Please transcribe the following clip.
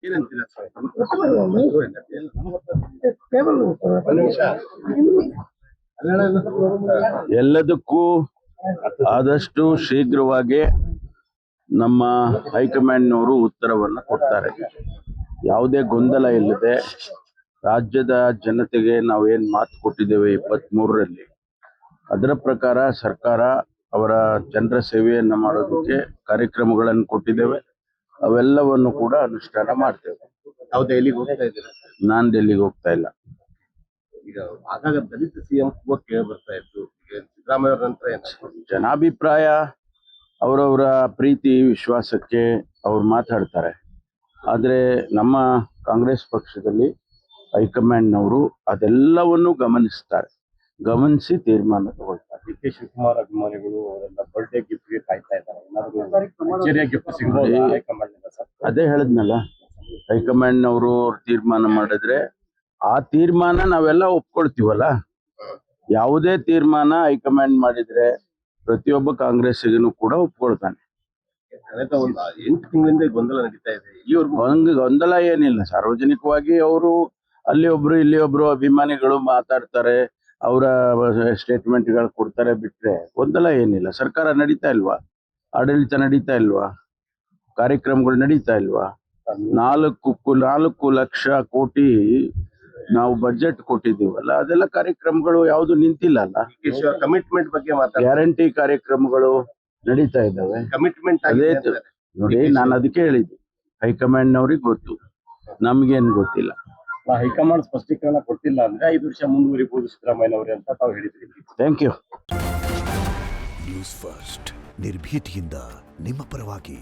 ಏನಂತೀರಾ ಸರ್? ಎಲ್ಲದಕ್ಕೂ ಆದಷ್ಟು ಶೀಘ್ರವಾಗಿ ನಮ್ಮ ಹೈಕಮಾಂಡ್ನವರು ಉತ್ತರವನ್ನು ಕೊಡ್ತಾರೆ. ಯಾವುದೇ ಗೊಂದಲ ಇಲ್ಲದೆ ರಾಜ್ಯದ ಜನತೆಗೆ ನಾವೇನು ಮಾತು ಕೊಟ್ಟಿದ್ದೇವೆ 23ರಲ್ಲಿ, ಅದರ ಪ್ರಕಾರ ಸರ್ಕಾರ ಅವರ ಜನರ ಸೇವೆಯನ್ನು ಮಾಡೋದಕ್ಕೆ ಕಾರ್ಯಕ್ರಮಗಳನ್ನು ಕೊಟ್ಟಿದ್ದೇವೆ. ಅವೆಲ್ಲವನ್ನು ಕೂಡ ಅನುಷ್ಠಾನ ಮಾಡ್ತೇವೆ. ನಾವು ದೆಹಲಿಗೆ ಹೋಗ್ತಾ ಇದ್ದೀರಾ? ನಾನು ಡೆಲ್ಲಿಗೆ ಹೋಗ್ತಾ ಇಲ್ಲ. ಈಗ ಆಗಾಗ ದಲಿತ ಸಿಎಂ ಕೂಡ ಕೇಳಿ ಬರ್ತಾ ಇತ್ತು. ಈಗ ಸಿದ್ದರಾಮಯ್ಯ ಅವರ ನಂತರ ಜನಾಭಿಪ್ರಾಯ ಅವರವರ ಪ್ರೀತಿ ವಿಶ್ವಾಸಕ್ಕೆ ಅವ್ರು ಮಾತಾಡ್ತಾರೆ. ಆದರೆ ನಮ್ಮ ಕಾಂಗ್ರೆಸ್ ಪಕ್ಷದಲ್ಲಿ ಹೈಕಮಾಂಡ್ನವರು ಅದೆಲ್ಲವನ್ನು ಗಮನಿಸಿ ತೀರ್ಮಾನ ತಗೊಳ್ತಾರೆ. ಡಿ ಕೆ ಶಿವಕುಮಾರ್ ಅಭಿಮಾನಿಗಳು ಅವರೆಲ್ಲ ಬರ್ಡೇ ಗಿಫ್ಟ್ಗೆ ಕಾಯ್ತಾ ಇದ್ದಾರೆ. ಏನಾದರೂ ಗಿಫ್ಟ್ ಸಿಗಬಹುದು ಹೈಕಮಾಂಡ್ ಸರ್? ಅದೇ ಹೇಳಿದ್ನಲ್ಲ, ಹೈಕಮಾಂಡ್ನವರು ತೀರ್ಮಾನ ಮಾಡಿದ್ರೆ ಆ ತೀರ್ಮಾನ ನಾವೆಲ್ಲ ಒಪ್ಕೊಳ್ತೀವಲ್ಲ. ಯಾವುದೇ ತೀರ್ಮಾನ ಹೈಕಮಾಂಡ್ ಮಾಡಿದ್ರೆ ಪ್ರತಿಯೊಬ್ಬ ಕಾಂಗ್ರೆಸ್ಸಿಗೂ ಕೂಡ ಒಪ್ಕೊಳ್ತಾನೆ. ಕಳೆದ ಒಂದು 8 ತಿಂಗಳಿಂದ ಗೊಂದಲ ನಡೀತಾ ಇದೆ. ಇವ್ರಿಗೆ ಗೊಂದಲ ಏನಿಲ್ಲ. ಸಾರ್ವಜನಿಕವಾಗಿ ಅವರು ಅಲ್ಲಿ ಒಬ್ರು ಇಲ್ಲಿ ಒಬ್ರು ಅಭಿಮಾನಿಗಳು ಮಾತಾಡ್ತಾರೆ, ಅವರ ಸ್ಟೇಟ್ಮೆಂಟ್ಗಳು ಕೊಡ್ತಾರೆ, ಬಿಟ್ರೆ ಗೊಂದಲ ಏನಿಲ್ಲ. ಸರ್ಕಾರ ನಡೀತಾ ಇಲ್ವಾ? ಆಡಳಿತ ನಡೀತಾ ಇಲ್ವಾ? ಕಾರ್ಯಕ್ರಮಗಳು ನಡೀತಾ ಇಲ್ವಾ? 4 ಲಕ್ಷ ಕೋಟಿ ನಾವು ಬಜೆಟ್ ಕೊಟ್ಟಿದ್ದೀವಲ್ಲ, ಅದೆಲ್ಲ ಕಾರ್ಯಕ್ರಮಗಳು ಯಾವುದು ನಿಂತಿಲ್ಲ ಅಲ್ಲ. ಕಮಿಟ್ಮೆಂಟ್ ಬಗ್ಗೆ ಗ್ಯಾರಂಟಿ ಕಾರ್ಯಕ್ರಮಗಳು ನಡೀತಾ ಇದ್ದಾವೆ. ಕಮಿಟ್ಮೆಂಟ್ ಅದೇ ನೋಡಿ, ನಾನು ಅದಕ್ಕೆ ಹೇಳಿದ್ದೆ, ಹೈಕಮಾಂಡ್ನವ್ರಿಗೆ ಗೊತ್ತು, ನಮ್ಗೇನು ಗೊತ್ತಿಲ್ಲ. ಹೈಕಮಾಂಡ್ ಸ್ಪಷ್ಟೀಕರಣ ಕೊಟ್ಟಿಲ್ಲ ಅಂದ್ರೆ 5 ವರ್ಷ ಮುಂದುವರಿಬಹುದು ಸಿದ್ದರಾಮಯ್ಯನವರೇ ಅಂತ ತಾವು ಹೇಳಿದ್ರಿ. Thank you. ನ್ಯೂಸ್ ಫಸ್ಟ್, ನಿರ್ಭೀತಿಯಿಂದ ನಿಮ್ಮ ಪರವಾಗಿ.